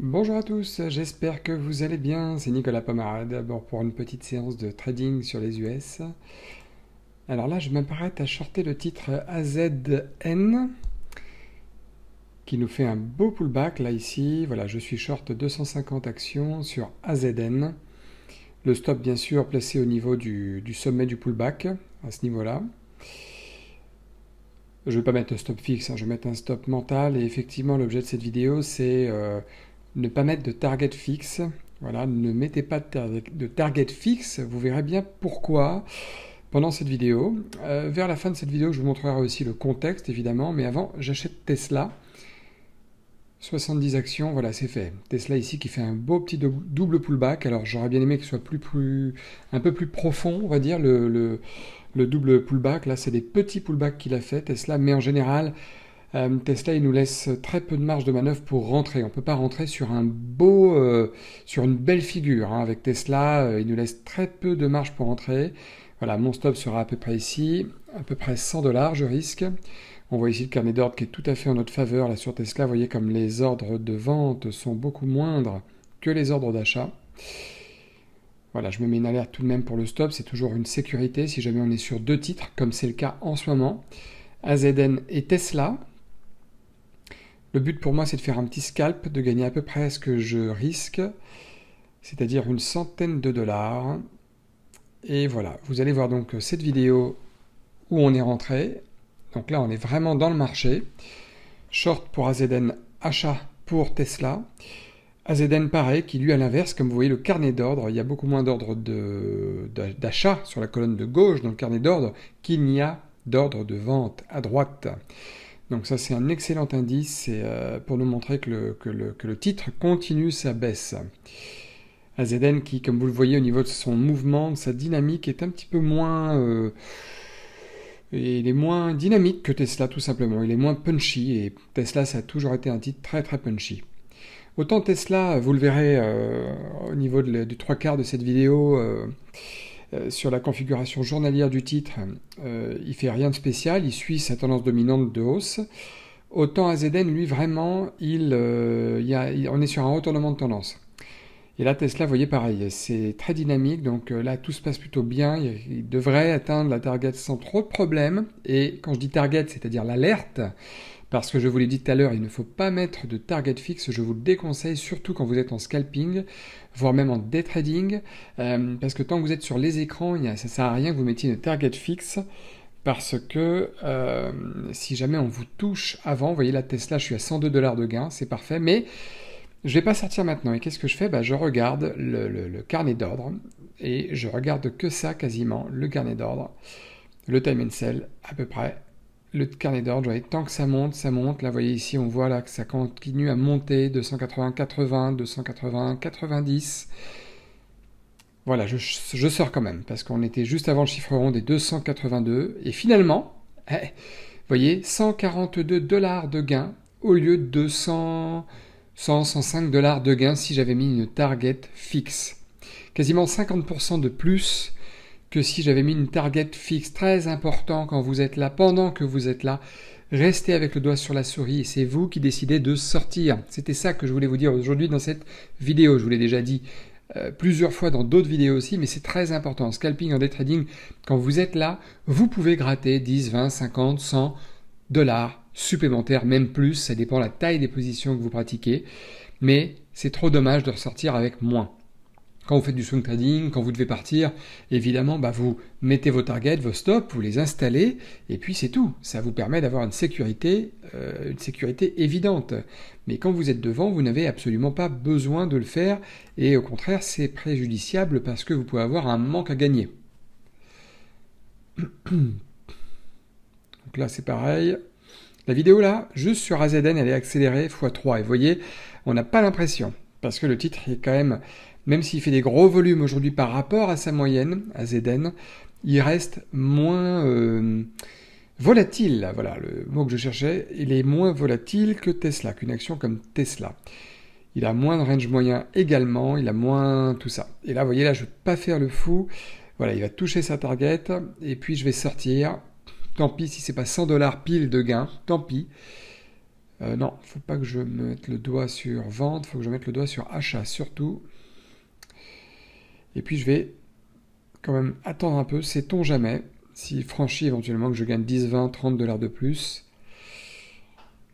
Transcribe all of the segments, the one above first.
Bonjour à tous, j'espère que vous allez bien. C'est Nicolas Pomarade, d'abord pour une petite séance de trading sur les US. Alors là, je m'apprête à shorter le titre AZN qui nous fait un beau pullback là ici. Voilà, je suis short 250 actions sur AZN. Le stop bien sûr placé au niveau du sommet du pullback, à ce niveau-là. Je ne vais pas mettre de stop fixe, je vais mettre un stop mental et effectivement l'objet de cette vidéo c'est ne pas mettre de target fixe. Voilà, ne mettez pas de target fixe, vous verrez bien pourquoi pendant cette vidéo. Vers la fin de cette vidéo, je vous montrerai aussi le contexte évidemment, mais avant j'achète Tesla. 70 actions, voilà, c'est fait. Tesla ici qui fait un beau petit double pullback. Alors j'aurais bien aimé qu'il soit un peu plus profond, on va dire, le double pullback. Là, c'est des petits pullbacks qu'il a fait, Tesla, mais en général, Tesla, il nous laisse très peu de marge de manœuvre pour rentrer. On ne peut pas rentrer sur sur une belle figure. Hein. Avec Tesla, il nous laisse très peu de marge pour rentrer. Voilà, mon stop sera à peu près ici, à peu près 100 $, je risque. On voit ici le carnet d'ordre qui est tout à fait en notre faveur là sur Tesla. Vous voyez comme les ordres de vente sont beaucoup moindres que les ordres d'achat. Voilà, je me mets une alerte tout de même pour le stop. C'est toujours une sécurité si jamais on est sur deux titres, comme c'est le cas en ce moment. AZN et Tesla. Le but pour moi, c'est de faire un petit scalp, de gagner à peu près ce que je risque, c'est-à-dire une centaine de $. Et voilà, vous allez voir donc cette vidéo où on est rentré. Donc là, on est vraiment dans le marché. Short pour AZN, achat pour Tesla. AZN pareil, qui lui à l'inverse, comme vous voyez le carnet d'ordre, il y a beaucoup moins d'ordre d'achat sur la colonne de gauche dans le carnet d'ordre qu'il n'y a d'ordre de vente à droite. Donc ça c'est un excellent indice pour nous montrer que le titre continue sa baisse. AZN qui, comme vous le voyez au niveau de son mouvement, de sa dynamique, est un petit peu moins... il est moins dynamique que Tesla tout simplement, il est moins punchy et Tesla ça a toujours été un titre très très punchy. Autant Tesla, vous le verrez au niveau du trois quarts de cette vidéo, sur la configuration journalière du titre, il fait rien de spécial, il suit sa tendance dominante de hausse. Autant AZN, lui, vraiment, on est sur un retournement de tendance. Et là, Tesla, vous voyez, pareil, c'est très dynamique, donc là, tout se passe plutôt bien. Il devrait atteindre la target sans trop de problèmes. Et quand je dis target, c'est-à-dire l'alerte, parce que je vous l'ai dit tout à l'heure, il ne faut pas mettre de target fixe, je vous le déconseille, surtout quand vous êtes en scalping, voire même en day trading, parce que tant que vous êtes sur les écrans, ça ne sert à rien que vous mettiez une target fixe, parce que si jamais on vous touche avant, vous voyez la Tesla, je suis à 102 $ de gain, c'est parfait, mais je ne vais pas sortir maintenant. Et qu'est-ce que je fais? Je regarde le carnet d'ordre, et je regarde que ça quasiment, le carnet d'ordre, le time and sell à peu près, le carnet d'ordre, vous voyez, tant que ça monte, là vous voyez ici, on voit là que ça continue à monter, 280, 80, 280, 90, voilà, je sors quand même, parce qu'on était juste avant le chiffre rond des 282, et finalement, vous voyez, 142 $ de gain, au lieu de 200, 100, 105 $ de gain si j'avais mis une target fixe. Quasiment 50% de plus que si j'avais mis une target fixe. Très important quand vous êtes là, pendant que vous êtes là, restez avec le doigt sur la souris et c'est vous qui décidez de sortir. C'était ça que je voulais vous dire aujourd'hui dans cette vidéo. Je vous l'ai déjà dit plusieurs fois dans d'autres vidéos aussi, mais c'est très important. Scalping en day trading, quand vous êtes là, vous pouvez gratter 10, 20, 50, 100 $ supplémentaires, même plus. Ça dépend de la taille des positions que vous pratiquez. Mais c'est trop dommage de ressortir avec moins. Quand vous faites du swing trading, quand vous devez partir, évidemment, vous mettez vos targets, vos stops, vous les installez, et puis c'est tout. Ça vous permet d'avoir une sécurité évidente. Mais quand vous êtes devant, vous n'avez absolument pas besoin de le faire, et au contraire, c'est préjudiciable parce que vous pouvez avoir un manque à gagner. Donc là, c'est pareil. La vidéo là, juste sur AZN, elle est accélérée x3, et vous voyez, on n'a pas l'impression, parce que le titre est quand même s'il fait des gros volumes aujourd'hui par rapport à sa moyenne, AZN, il reste moins volatile. Voilà le mot que je cherchais. Il est moins volatile que Tesla, qu'une action comme Tesla. Il a moins de range moyen également, il a moins tout ça. Et là, vous voyez, là, je ne vais pas faire le fou. Voilà, il va toucher sa target, et puis je vais sortir. Tant pis si c'est pas 100 $ pile de gain, tant pis. Non, faut pas que je mette le doigt sur vente, faut que je mette le doigt sur achat surtout. Et puis je vais quand même attendre un peu, sait-on jamais, s'il franchit éventuellement que je gagne 10, 20, 30 dollars de plus.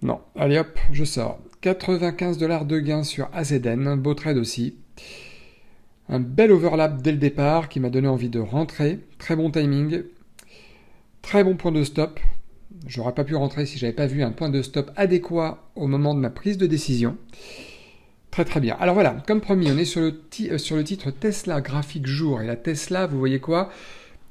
Non, allez hop, je sors. 95 dollars de gain sur AZN, un beau trade aussi. Un bel overlap dès le départ qui m'a donné envie de rentrer. Très bon timing, très bon point de stop. J'aurais pas pu rentrer si j'avais pas vu un point de stop adéquat au moment de ma prise de décision. Très très bien. Alors voilà, comme promis, on est sur le titre Tesla graphique jour. Et la Tesla, vous voyez quoi?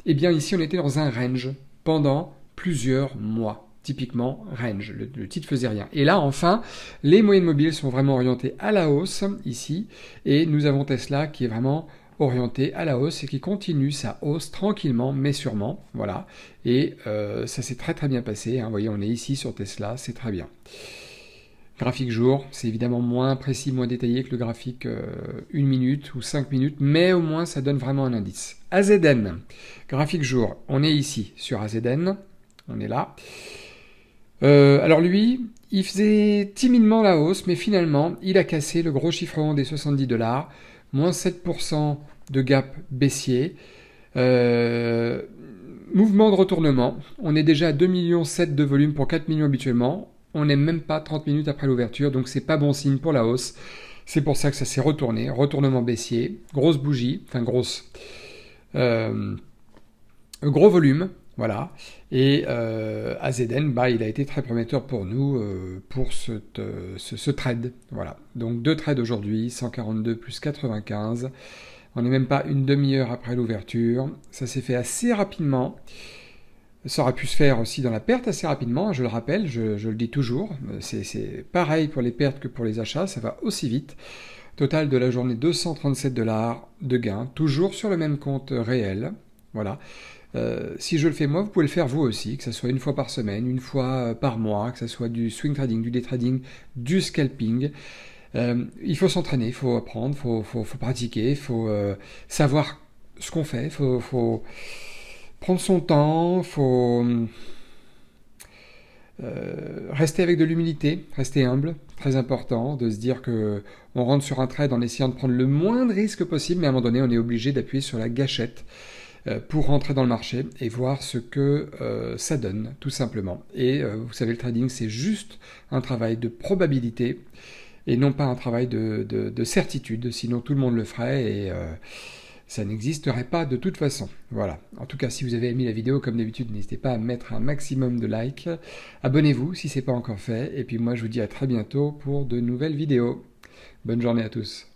Eh bien ici, on était dans un range pendant plusieurs mois. Typiquement, range, le titre faisait rien. Et là, enfin, les moyennes mobiles sont vraiment orientées à la hausse, ici. Et nous avons Tesla qui est vraiment orienté à la hausse et qui continue sa hausse tranquillement mais sûrement. Voilà. Et ça s'est très très bien passé, hein. Vous voyez, on est ici sur Tesla, c'est très bien. Graphique jour, c'est évidemment moins précis, moins détaillé que le graphique 1 minute ou 5 minutes, mais au moins ça donne vraiment un indice. AZN, graphique jour, on est ici sur AZN, on est là. Alors lui, il faisait timidement la hausse, mais finalement, il a cassé le gros chiffre rond des 70 $, moins 7% de gap baissier. Mouvement de retournement, on est déjà à 2,7 millions de volume pour 4 millions habituellement. On n'est même pas 30 minutes après l'ouverture, donc c'est pas bon signe pour la hausse. C'est pour ça que ça s'est retourné. Retournement baissier, grosse bougie, enfin grosse. Gros volume, voilà. Et AZN, il a été très prometteur pour nous pour ce trade. Voilà. Donc 2 trades aujourd'hui, 142 plus 95. On n'est même pas une demi-heure après l'ouverture. Ça s'est fait assez rapidement. Ça aurait pu se faire aussi dans la perte assez rapidement, je le rappelle, je le dis toujours. C'est pareil pour les pertes que pour les achats, ça va aussi vite. Total de la journée, 237 $ de gain, toujours sur le même compte réel. Voilà. Si je le fais moi, vous pouvez le faire vous aussi, que ce soit une fois par semaine, une fois par mois, que ce soit du swing trading, du day trading, du scalping. Il faut s'entraîner, il faut apprendre, il faut pratiquer, il faut savoir ce qu'on fait, il faut prendre son temps, il faut rester avec de l'humilité, rester humble, très important, de se dire que on rentre sur un trade en essayant de prendre le moins de risques possible, mais à un moment donné, on est obligé d'appuyer sur la gâchette pour rentrer dans le marché et voir ce que ça donne, tout simplement. Et vous savez, le trading, c'est juste un travail de probabilité et non pas un travail de certitude, sinon tout le monde le ferait et ça n'existerait pas de toute façon. Voilà. En tout cas, si vous avez aimé la vidéo, comme d'habitude, n'hésitez pas à mettre un maximum de likes. Abonnez-vous si ce n'est pas encore fait. Et puis moi, je vous dis à très bientôt pour de nouvelles vidéos. Bonne journée à tous.